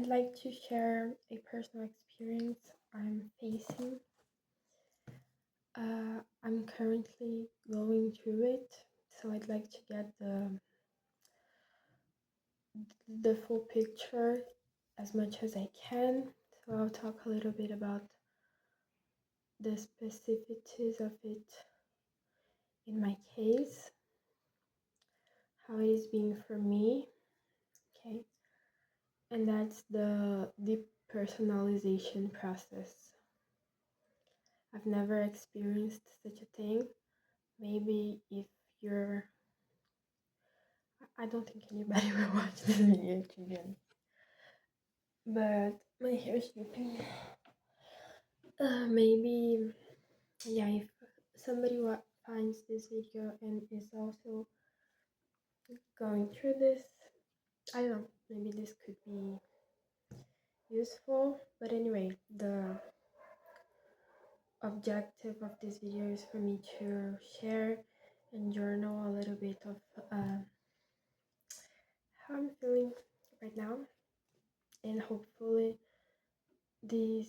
I'd like to share a personal experience I'm facing. I'm currently going through it, so I'd like to get the full picture as much as I can. So I'll talk a little bit about the specificities of it in my case, how it is being for me, okay? And that's the depersonalization process. I've never experienced such a thing. Maybe if you're, I don't think anybody will watch this video to be honest. But my hair is dripping. Maybe, yeah, if somebody finds this video and is also going through this, I don't know, maybe this could be useful. But anyway, the objective of this video is for me to share and journal a little bit of how I'm feeling right now, and hopefully this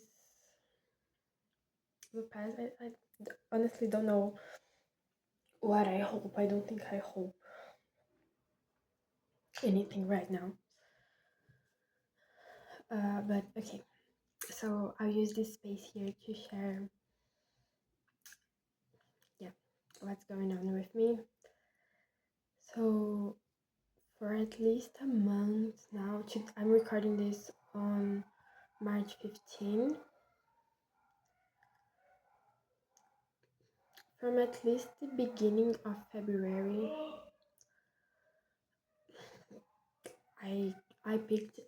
will pass. I honestly don't know what I hope. I don't think I hope anything right now. But okay, so I'll use this space here to share, yeah, what's going on with me. So for at least a month now, I'm recording this on March 15. From at least the beginning of February, I picked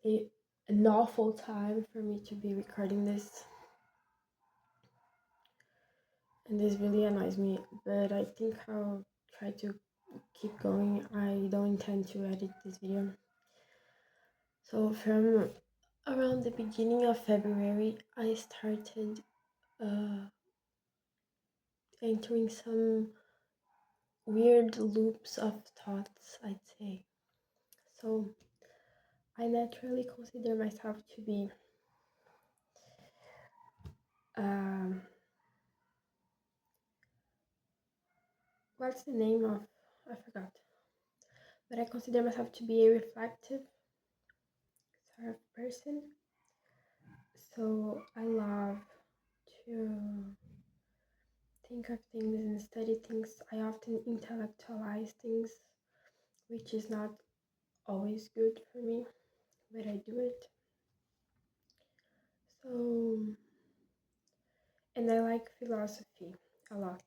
an awful time for me to be recording this, and this really annoys me, but I think I'll try to keep going. I don't intend to edit this video. So from around the beginning of February, I started entering some weird loops of thoughts, I'd say. So I naturally consider myself to be what's the name of, I forgot, but I consider myself to be a reflective sort of person. So I love to think of things and study things. I often intellectualize things, which is not always good for me, but I do it. So, and I like philosophy a lot.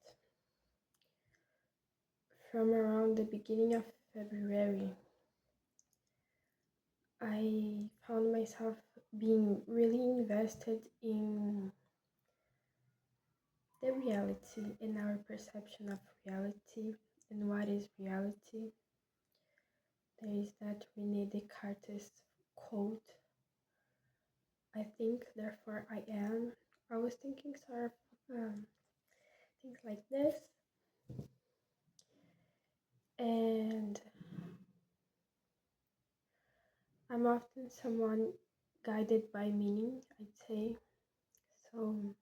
From around the beginning of February, I found myself being really invested in the reality and our perception of reality and what is reality. There is that Rene Descartes quote, I think, therefore I am. I was thinking sort of things like this, and I'm often someone guided by meaning, I'd say. So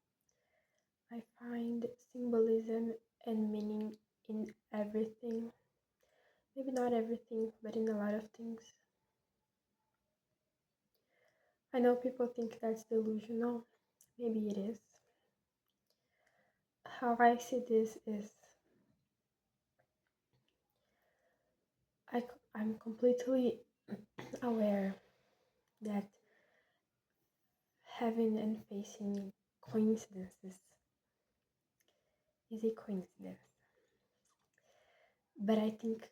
I find symbolism and meaning in everything. Maybe not everything, but in a lot of things. I know people think that's delusional. Maybe it is. How I see this is I'm completely aware that having and facing coincidences is a coincidence. But I think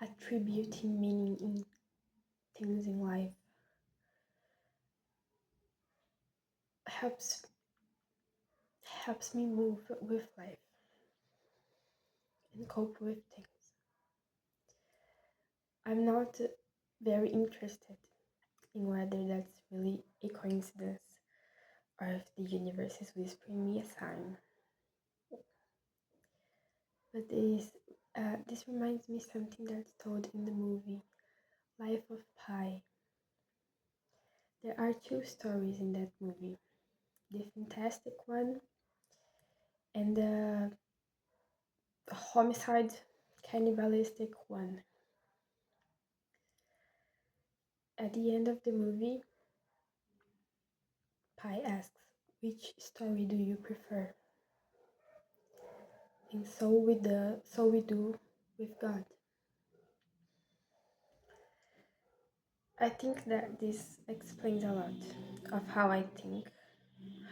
attributing meaning in things in life helps me move with life and cope with things. I'm not very interested in whether that's really a coincidence or if the universe is whispering me a sign. But this reminds me something that's told in the movie Life of Pi. There are two stories in that movie, the fantastic one and the homicide cannibalistic one. At the end of the movie, Pi asks, which story do you prefer? And so we do with God. I think that this explains a lot of how I think,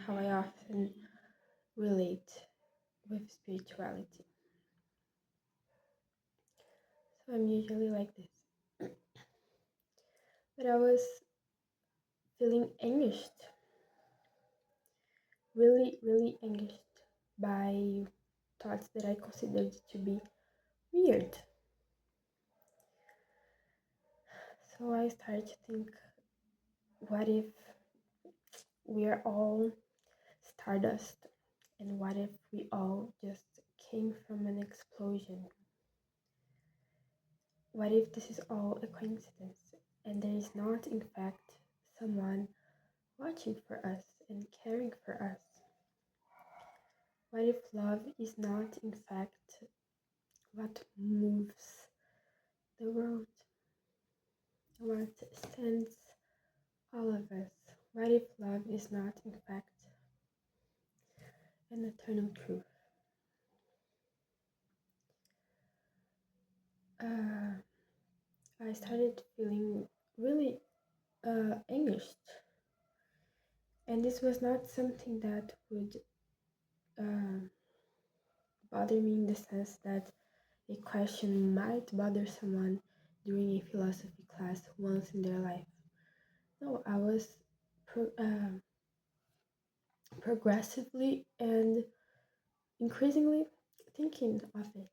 how I often relate with spirituality. So I'm usually like this. But I was feeling anguished, really anguished by thoughts that I considered to be weird. So I started to think, what if we are all stardust? And what if we all just came from an explosion? What if this is all a coincidence and there is not, in fact, someone watching for us and caring for us? What if love is not, in fact, what moves the world? What sends all of us? What if love is not, in fact, an eternal truth? I started feeling really anguished, and this was not something that would uh, bother me in the sense that a question might bother someone during a philosophy class once in their life. No, I was progressively and increasingly thinking of it.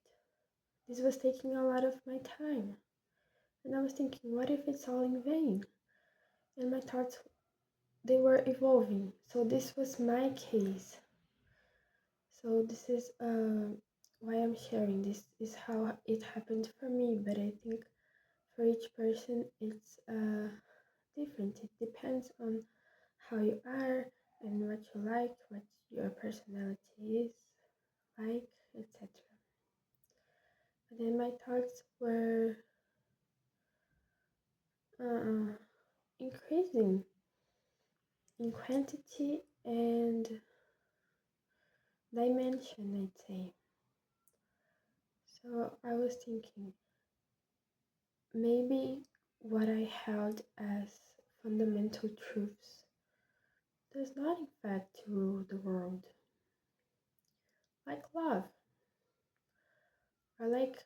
This was taking a lot of my time. And I was thinking, what if it's all in vain? And my thoughts, they were evolving. So this was my case. So this is why I'm sharing. This is how it happened for me. But I think for each person, it's different. It depends on how you are and what you like, what your personality is like, etc. But then my thoughts were increasing in quantity and dimension, I'd say. So I was thinking, maybe what I held as fundamental truths does not in fact rule the world, like love, or like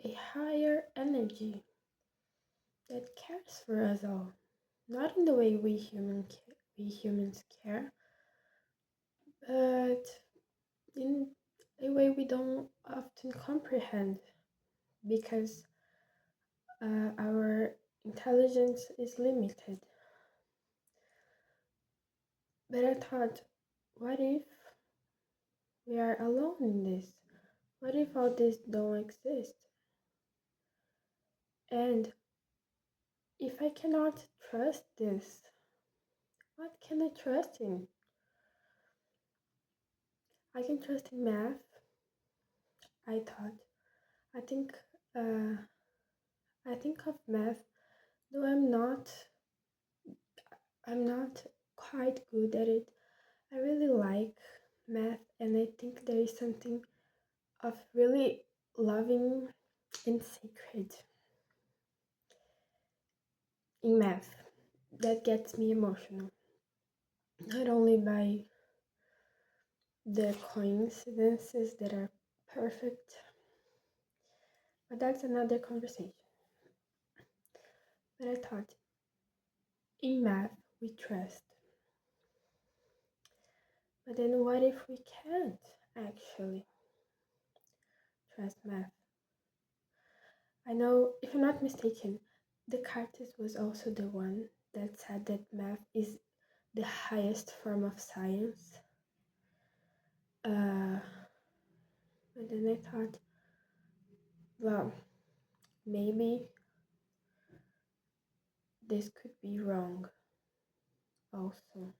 a higher energy that cares for us all, not in the way we humans care, but in a way we don't often comprehend because our intelligence is limited. But I thought, what if we are alone in this? What if all this don't exist? And if I cannot trust this, what can I trust in? I can trust in math, I thought. I think uh, I think of math, though I'm not quite good at it. I really like math, and I think there is something of really loving and sacred in math that gets me emotional. Not only by the coincidences that are perfect, but that's another conversation. But I thought, in math, we trust. But then what if we can't actually trust math? I know, if I'm not mistaken, Descartes was also the one that said that math is the highest form of science. But then I thought, well, maybe this could be wrong. also.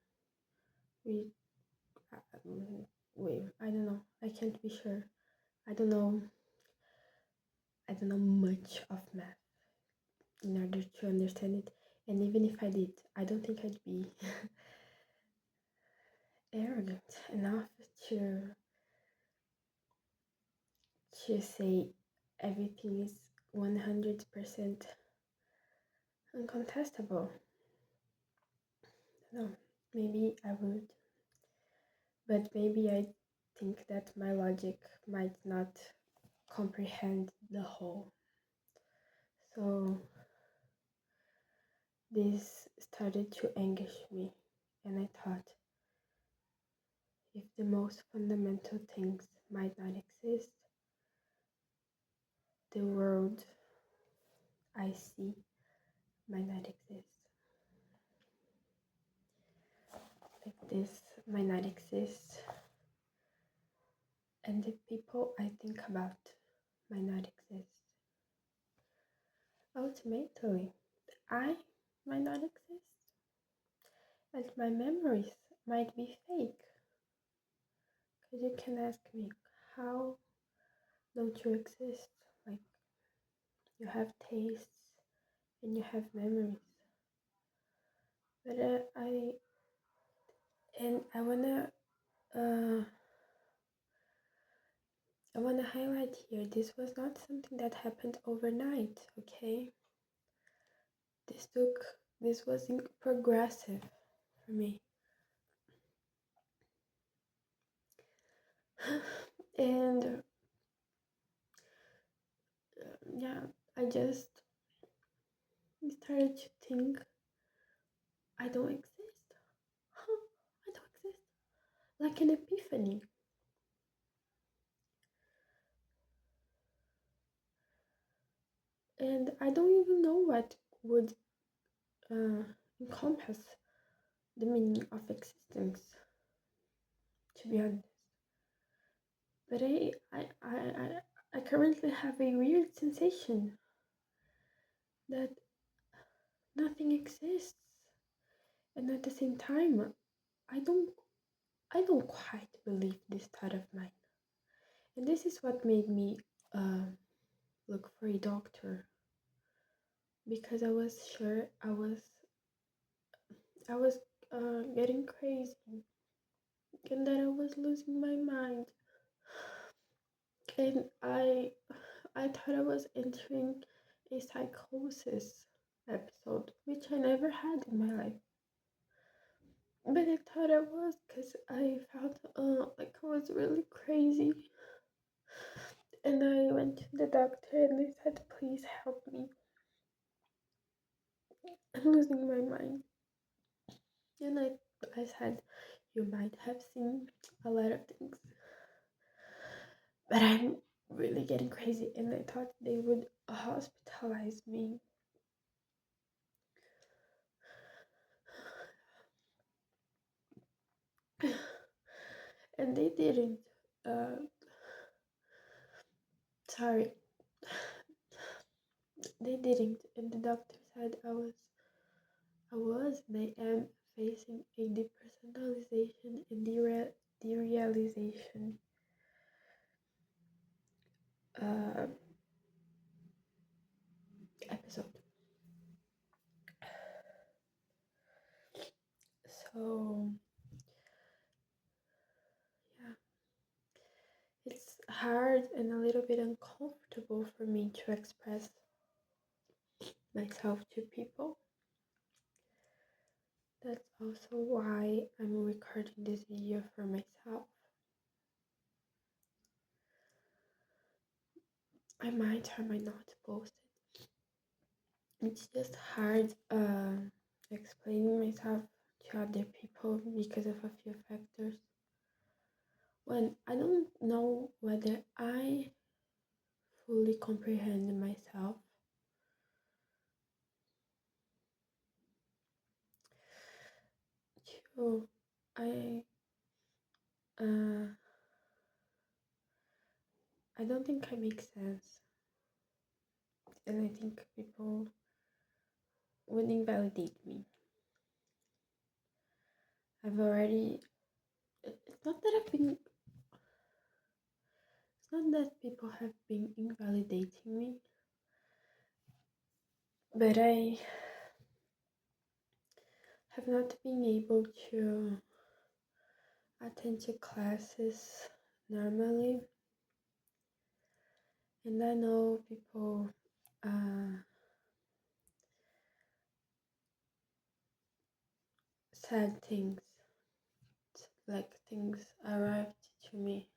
We, wait, I don't know. I can't be sure. I don't know. I don't know much of math in order to understand it. And even if I did, I don't think I'd be arrogant enough to say everything is 100% uncontestable. No, maybe I would, but maybe I think that my logic might not comprehend the whole. So this started to anguish me, and I thought, if the most fundamental things might not exist, the world I see might not exist. Like this might not exist, and the people I think about might not exist. Ultimately, I might not exist, and my memories might be fake. Because you can ask me, how don't you exist? Like, you have tastes and you have memories. But I uh, wanna highlight here, this was not something that happened overnight, okay? This was progressive for me. And yeah, I just started to think, I don't exist. Huh? I don't exist. Like an epiphany. And I don't even know what would encompass the meaning of existence, to be honest. But I currently have a weird sensation that nothing exists, and at the same time, I don't I don't quite believe this thought of mine. And this is what made me look for a doctor, because I was sure I was getting crazy and that I was losing my mind, and I thought I was entering a psychosis episode, which I never had in my life. But I thought I was, because I felt like I was really crazy. And I went to the doctor and they said, please help me. I'm losing my mind. And I said, you might have seen a lot of things, but I'm really getting crazy. And I thought they would hospitalize me. And they didn't. Sorry, they didn't. And the doctor said I and I am facing a depersonalization and derealization uh, episode. So yeah, it's hard and a little bit uncomfortable for me to express myself to people. That's also why I'm recording this video for myself. I might or might not post it. It's just hard explaining myself to other people because of a few factors. When I don't know whether I fully comprehend myself, too, uh, I don't think I make sense, and I think people would invalidate me. I've already. It's not that I've been. It's not that people have been invalidating me, but I have not been able to attend to classes normally, and I know people said things, like things arrived to me,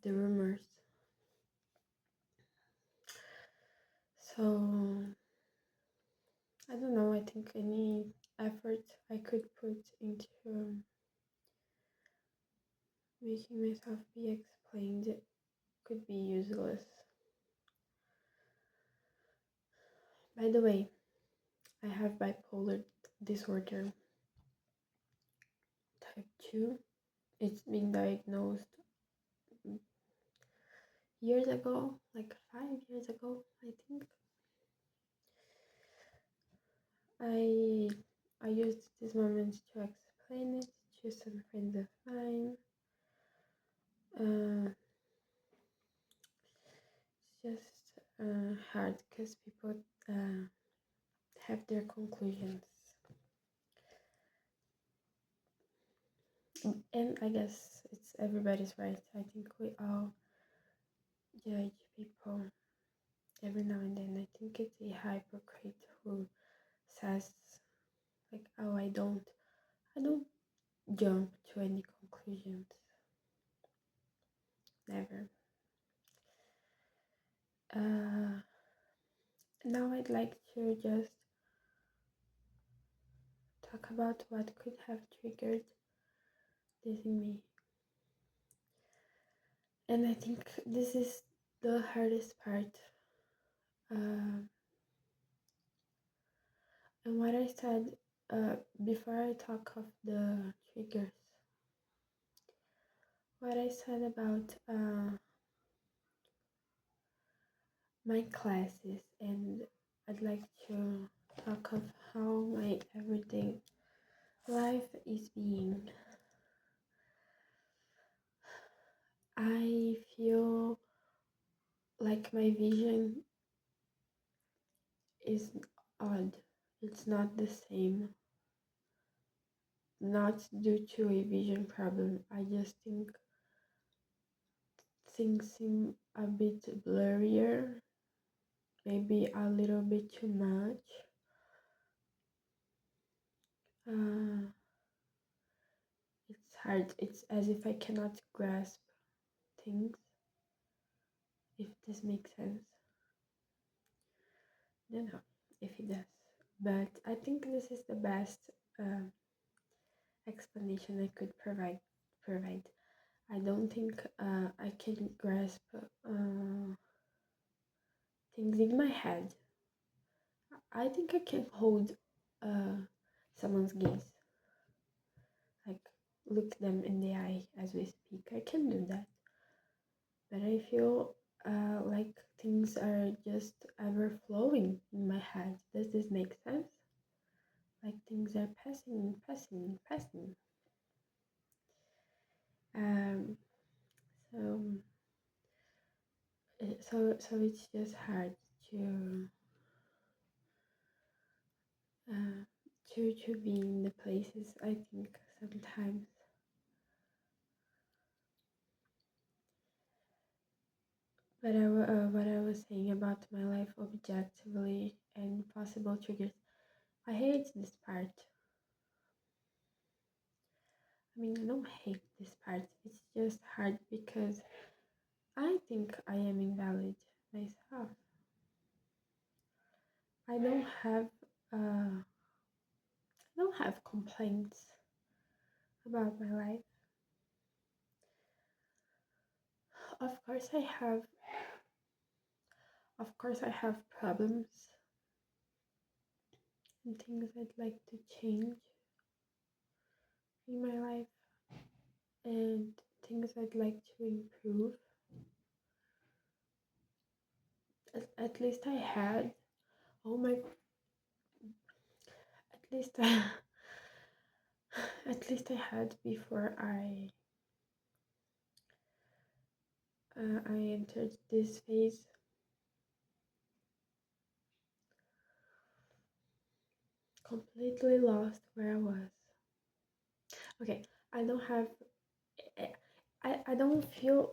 the rumors. So I don't know, I think any effort I could put into making myself be explained could be useless. By the way, I have bipolar disorder type 2. It's been diagnosed years ago, like 5 years ago, I think. I used this moment to explain it to some friends of mine. It's just hard because people have their conclusions. And I guess it's everybody's right. I think we all judge people every now and then. I think it's a hypocrite who says like, "Oh, I don't jump to any conclusions. Never." Now I'd like to just talk about what could have triggered this in me. And I think this is the hardest part. And what I said before I talk of the triggers, what I said about my classes, and I'd like to talk of how my everyday life is being. I feel like my vision is odd. It's not the same. Not due to a vision problem. I just think things seem a bit blurrier, maybe a little bit too much. It's hard. It's as if I cannot grasp things, if this makes sense. I don't know if it does, but I think this is the best explanation I could provide. I don't think I can grasp things in my head. I think I can hold someone's gaze, like look them in the eye as we speak. I can do that, but I feel like things are just ever flowing in my head. Does this make sense? Like things are passing. Um, so so it's just hard to to be in the places, I think, sometimes. But what I was saying about my life objectively and possible triggers, I hate this part. I mean, I don't hate this part. It's just hard because I think I am invalid myself. I don't have complaints about my life. Of course I have problems and things I'd like to change in my life and things I'd like to improve. At least I had. Oh my. At least at least I had before I entered this phase. Completely lost where I was. Okay, I don't have, I don't feel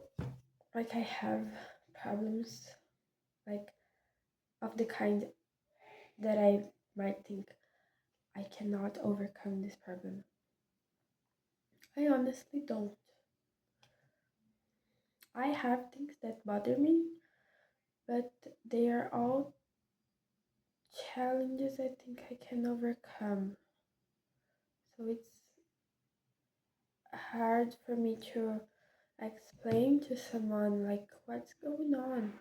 like I have problems like of the kind that I might think I cannot overcome this problem. I honestly don't. I have things that bother me, but they are all challenges I think I can overcome. So it's hard for me to explain to someone like what's going on,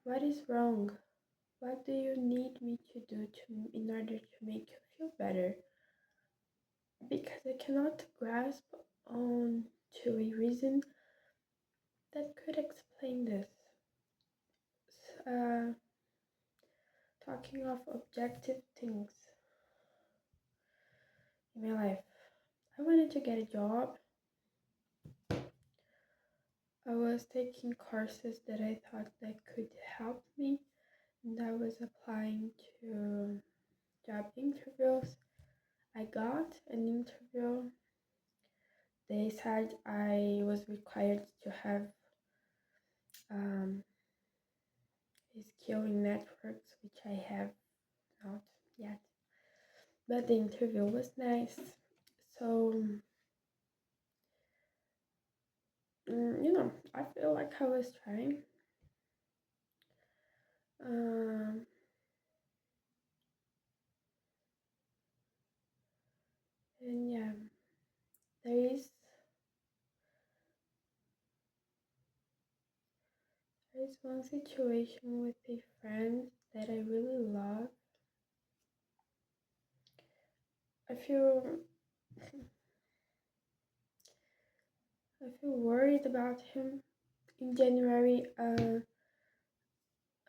what is wrong, what do you need me to do in order to make you feel better, because I cannot grasp on to a reason that could explain this. Uh, Talking of objective things in my life, I wanted to get a job. I was taking courses that I thought that could help me, and I was applying to job interviews. I got an interview. They said I was required to have um, a skill in networks, which I have not yet. But the interview was nice. So, I feel like I was trying. Um, and yeah, there is There's one situation with a friend that I really love. I feel I feel worried about him. In January, I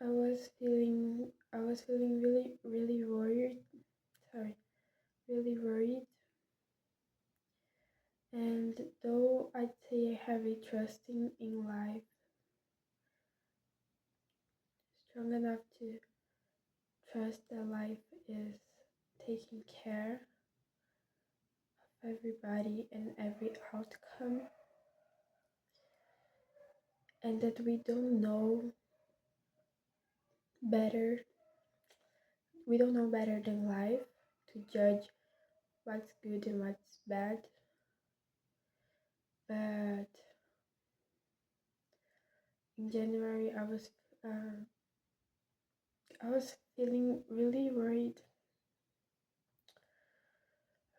was feeling really worried. Sorry, really worried. And though I'd say I have a trusting in life strong enough to trust that life is taking care of everybody and every outcome, and that better we don't know better than life to judge what's good and what's bad. But in January, I was feeling really worried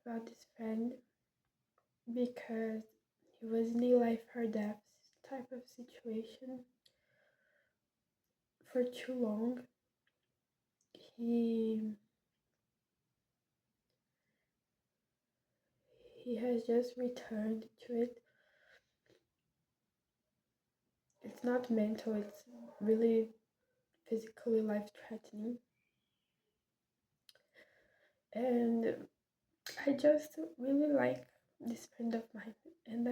about this friend because he was in a life or death type of situation for too long. He he has just returned to it. It's not mental, it's really physically life threatening. And I just really like this friend of mine, and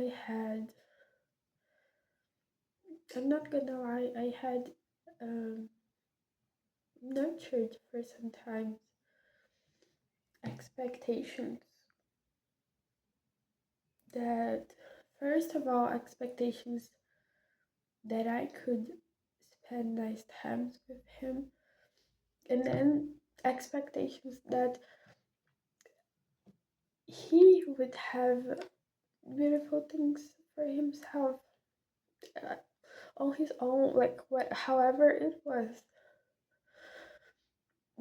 I'm not gonna lie, I had nurtured for some time expectations that, first of all, expectations that I could spend nice times with him, and then expectations that he would have beautiful things for himself uh, on his own, like however it was,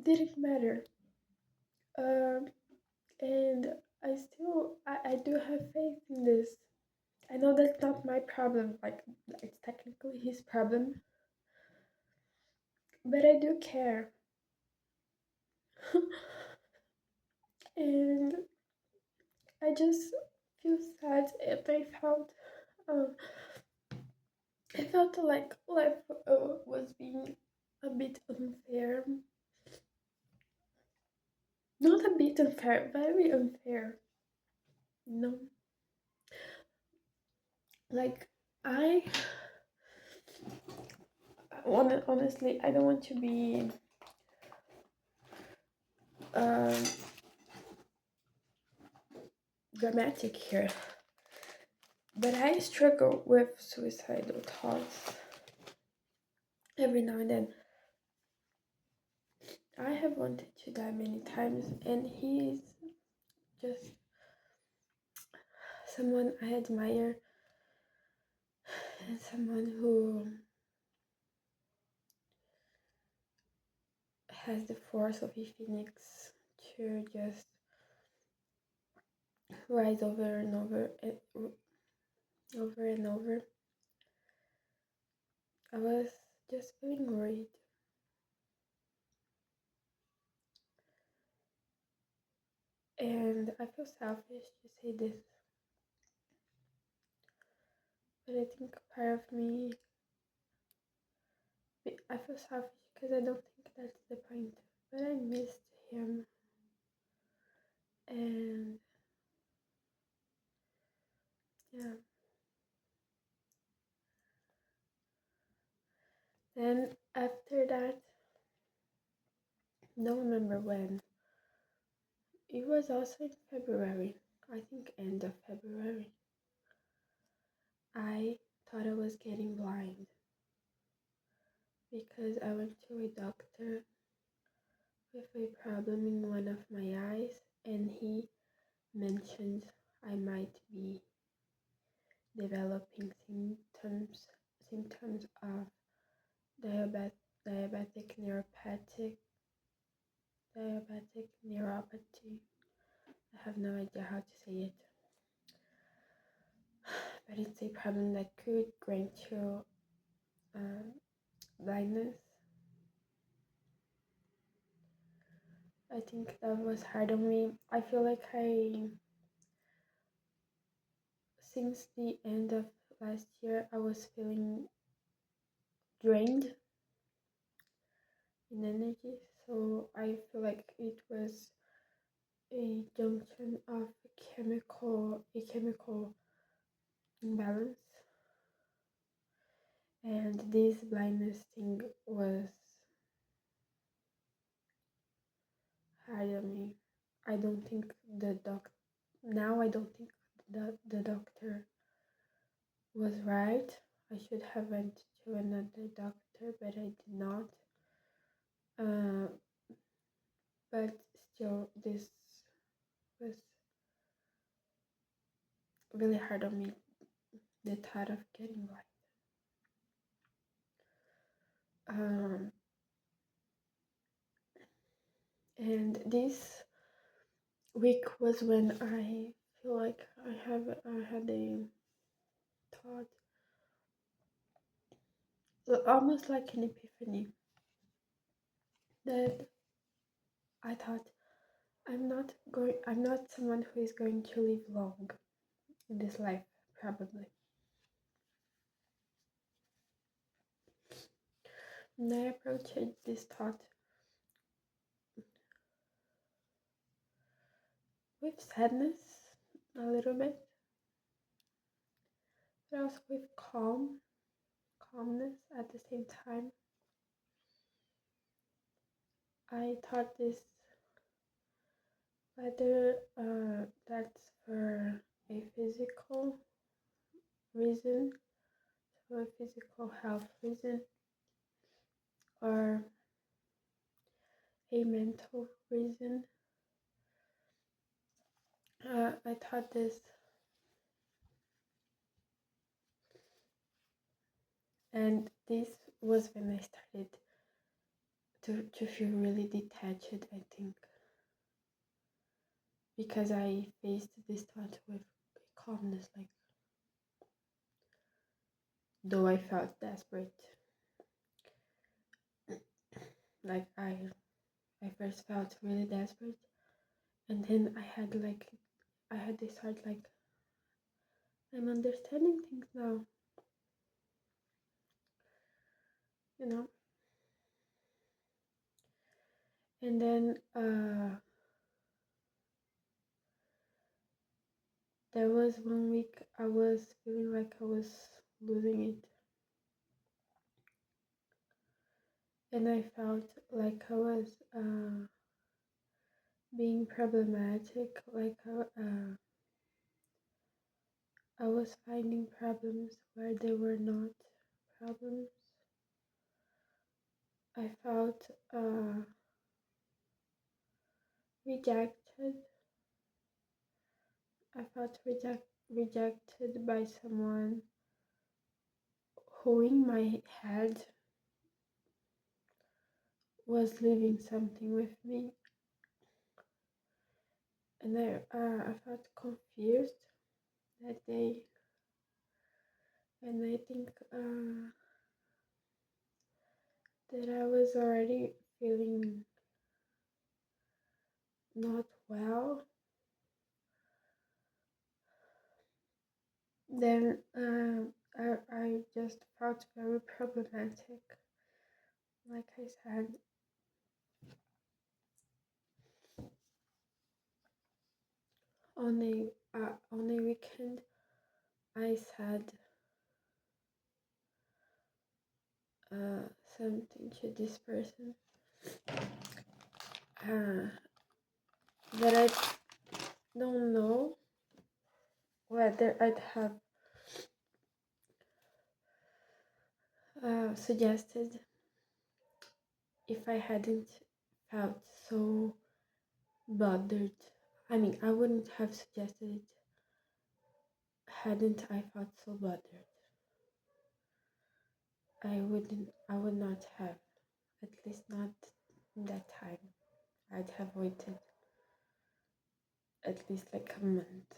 didn't matter. Um, and I do have faith in this. I know that's not my problem, like it's technically his problem, but I do care. And I just feel sad if uh, I felt like life was being a bit unfair. Not a bit unfair, very unfair. No, like I honestly, I don't want to be um, dramatic here, but I struggle with suicidal thoughts every now and then. I have wanted to die many times, and he's just someone I admire and someone who has the force of a phoenix to just rise over and over and over and over. I was just feeling worried, and I feel selfish to say this, but I think part of me, I feel selfish because I don't think that's the point, but I missed him, and yeah. Then after that, don't remember when, it was also in February, I think end of February, I thought I was getting blind because I went to a doctor with a problem in one of my eyes, and he mentioned I might be developing symptoms of diabetic neuropathy. I have no idea how to say it, but it's a problem that could grant you blindness. I think that was hard on me. I feel like since the end of last year, I was feeling drained in energy. So I feel like it was a junction of a chemical imbalance, and this blindness thing was hard on me. I don't think the doc now I don't think the doctor was right. I should have went to another doctor, but I did not. Uh, but still, this was really hard on me, the thought of getting blind. And this week was when I feel like I had a thought, almost like an epiphany, that I thought I'm not someone who is going to live long in this life, probably. And I approached this thought with sadness a little bit, but also with calmness at the same time. I thought this, whether that's for a physical reason, for a physical health reason, or a mental reason. I thought this, and this was when I started to feel really detached, I think, because I faced this thought with calmness, like, though I felt desperate, like I first felt really desperate, and then I had this thought like, I'm understanding things now, you know. And then There was 1 week I was feeling like I was losing it, and I felt like I was being problematic, like I was finding problems where there were not problems. I felt rejected. I felt rejected by someone who in my head was leaving something with me, and I felt confused that day, and I think that I was already feeling not well. Then I just felt very problematic, like I said. On a weekend, I said something to this person that I don't know whether I'd have suggested if I hadn't felt so bothered. I mean, I wouldn't have suggested it hadn't I felt so bothered. I would not have, at least not in that time. I'd have waited at least like a month.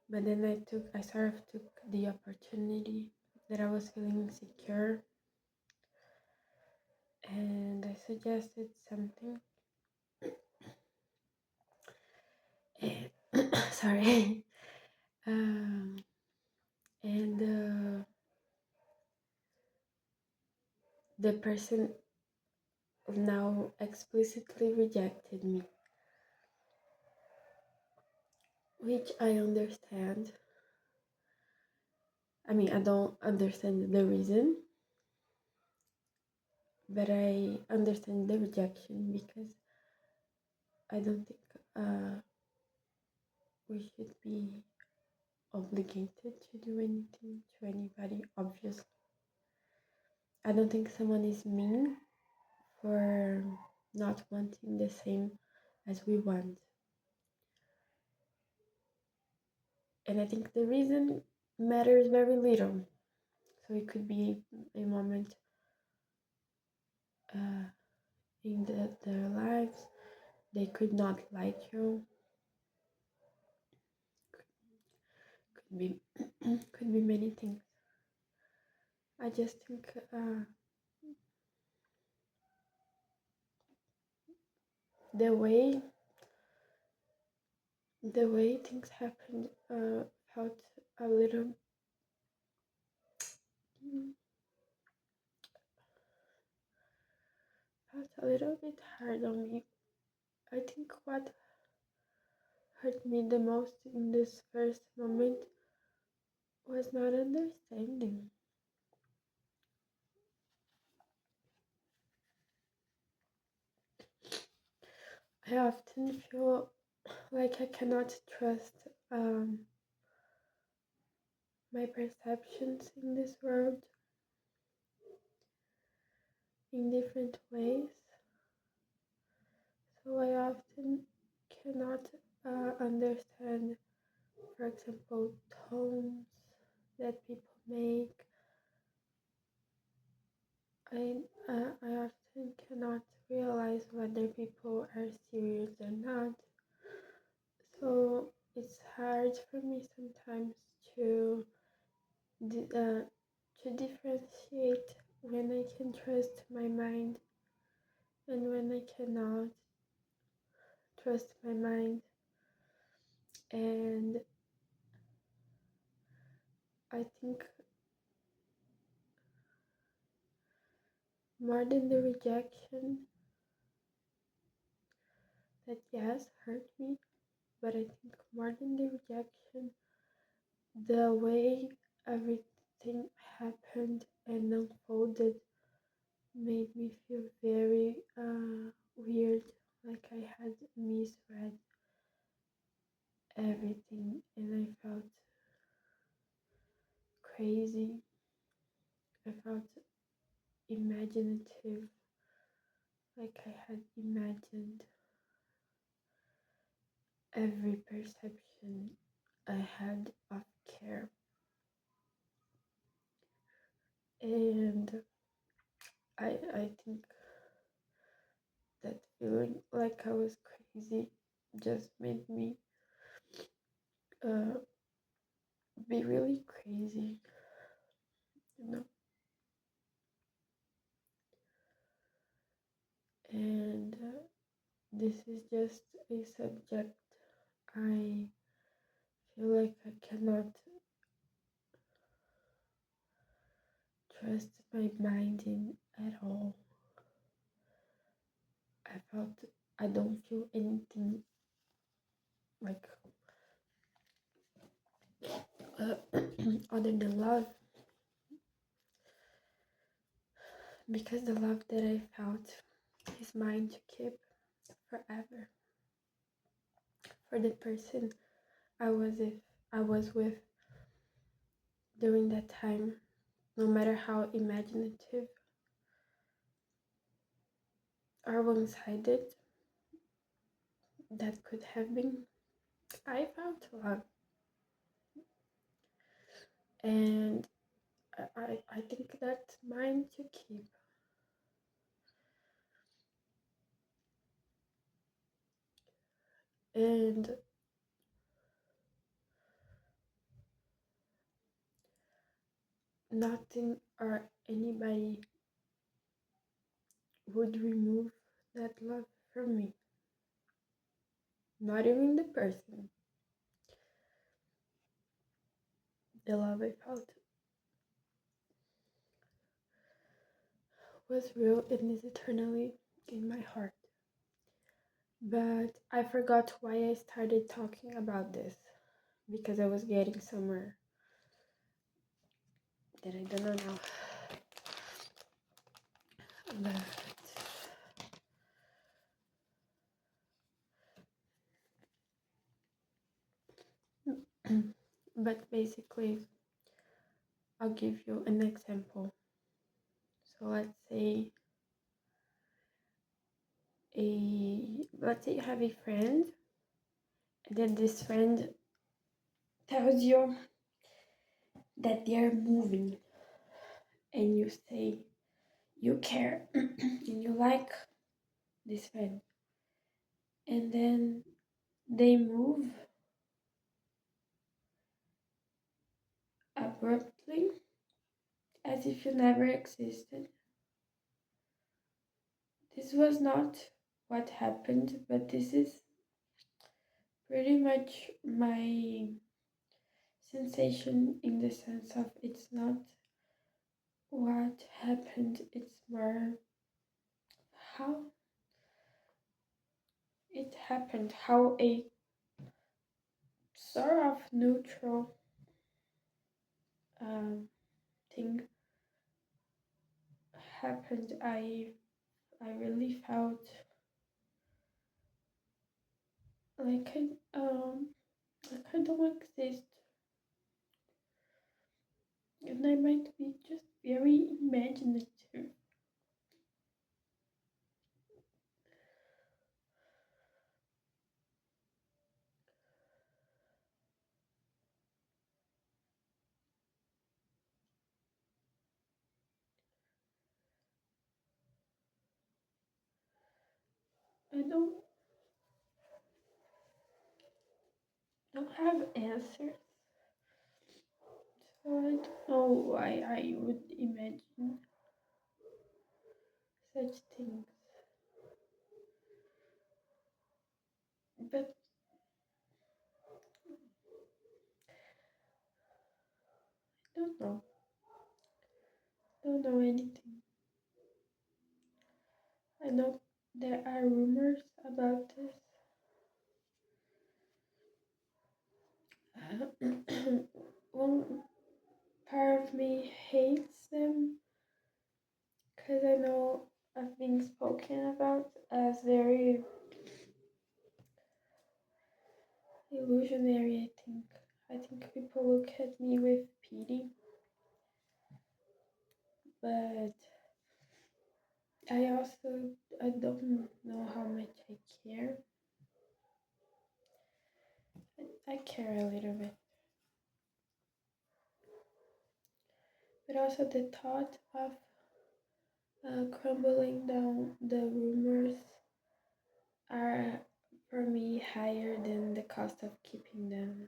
But then I sort of took the opportunity that I was feeling insecure, and I suggested something. Sorry. And the person now explicitly rejected me, which I understand. I mean, I don't understand the reason, but I understand the rejection because I don't think we should be obligated to do anything to anybody, obviously. I don't think someone is mean for not wanting the same as we want. And I think the reason matters very little. So it could be a moment in their lives. They could not like you. Could be could be many things. I just think the way things happened felt a little bit hard on me. I think what hurt me the most in this first moment was not understanding. I often feel like I cannot trust my perceptions in this world in different ways. So I often cannot understand, for example, tones that people make. I often cannot realize whether people are serious or not. So it's hard for me sometimes to differentiate when I can trust my mind and when I cannot trust my mind. And I think more than the rejection that yes hurt me, but I think more than the rejection, the way everything happened and unfolded made me feel very weird, like I had misread everything and I felt crazy. I felt imaginative, like I had imagined every perception I had of care. And I think that feeling like I was crazy just made me uh, be really crazy, you know. And this is just a subject I feel like I cannot trust my mind in at all. I felt I don't feel anything like uh, other than love, because the love that I felt is mine to keep forever. For the person I was with during that time, no matter how imaginative or one-sided that could have been, I felt love. And I think that's mine to keep. And nothing or anybody would remove that love from me. Not even the person. The love I felt was real and is eternally in my heart. But I forgot why I started talking about this, because I was getting somewhere that I don't know now. But basically, I'll give you an example. So let's say you have a friend, and then this friend tells you that they are moving, and you say you care and you like this friend, and then they move abruptly as if you never existed. This was not what happened, but this is pretty much my sensation, in the sense of it's not what happened, it's more how it happened, how a sort of neutral thing happened. I really felt like I don't exist, and I might be just very imaginative. I don't have answers, so I don't know why I would imagine such things. But I don't know. Don't know anything. I know there are rumors about this, one part of me hates them because I know I've been spoken about as very illusionary. I think people look at me with pity, but I don't know how much I care. I care a little bit, but also the thought of crumbling down the rumors are for me higher than the cost of keeping them,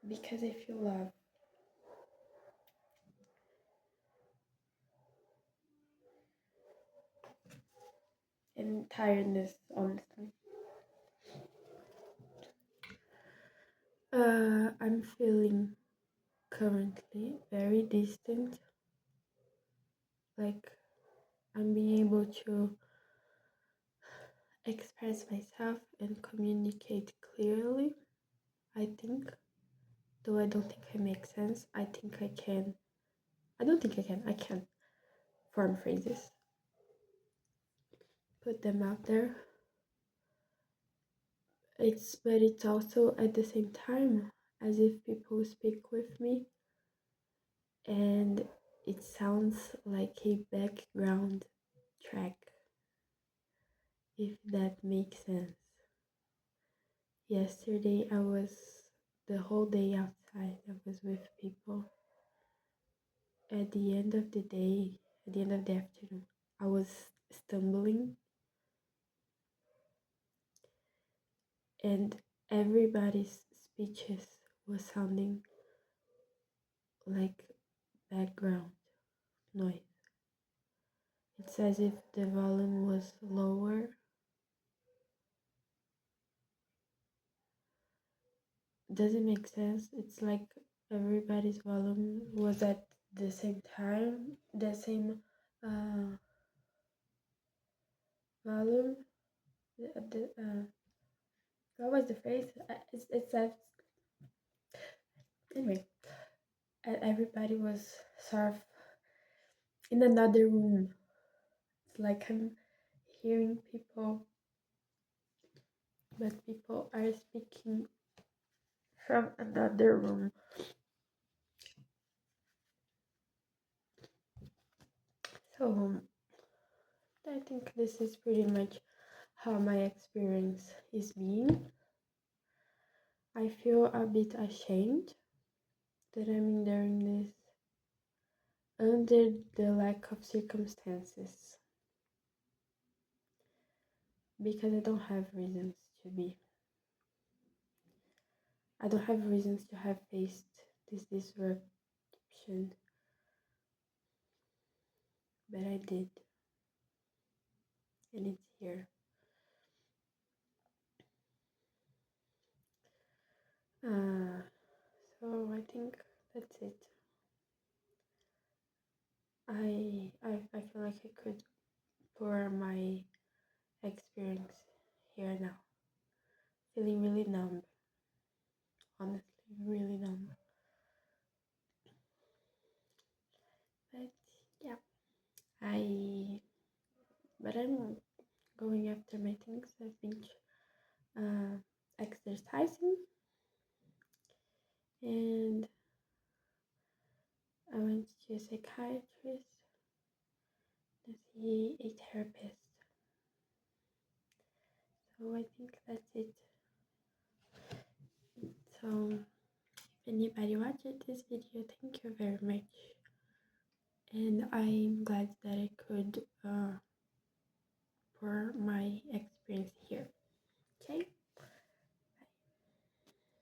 because I feel love and tiredness, honestly. I'm feeling currently very distant, like I'm being able to express myself and communicate clearly. I think, though I don't think I make sense, I think I can. I don't think I can form phrases, put them out there. But it's also at the same time as if people speak with me and it sounds like a background track, if that makes sense. Yesterday I was the whole day outside. I was with people. At the end of the day, at the end of the afternoon, I was stumbling and everybody's speeches was sounding like background noise. It's as if the volume was lower. Does it make sense? It's like everybody's volume was at the same time, the same uh, volume. What was the phrase? It's that anyway. Everybody was sort of in another room. It's like I'm hearing people, but people are speaking from another room. So I think this is pretty much how my experience is being. I feel a bit ashamed that I'm enduring this under the lack of circumstances because I don't have reasons to be. I don't have reasons to have faced this disruption, but I did, and it's here. So I think that's it. I feel like I could pour my experience here now. Feeling really numb, honestly, really numb. But yeah, I but I'm going after my things. I've been uh, exercising, and I went to a psychiatrist to see a therapist. So I think that's it. So if anybody watched this video, thank you very much. And I'm glad that I could pour my experience here. Okay?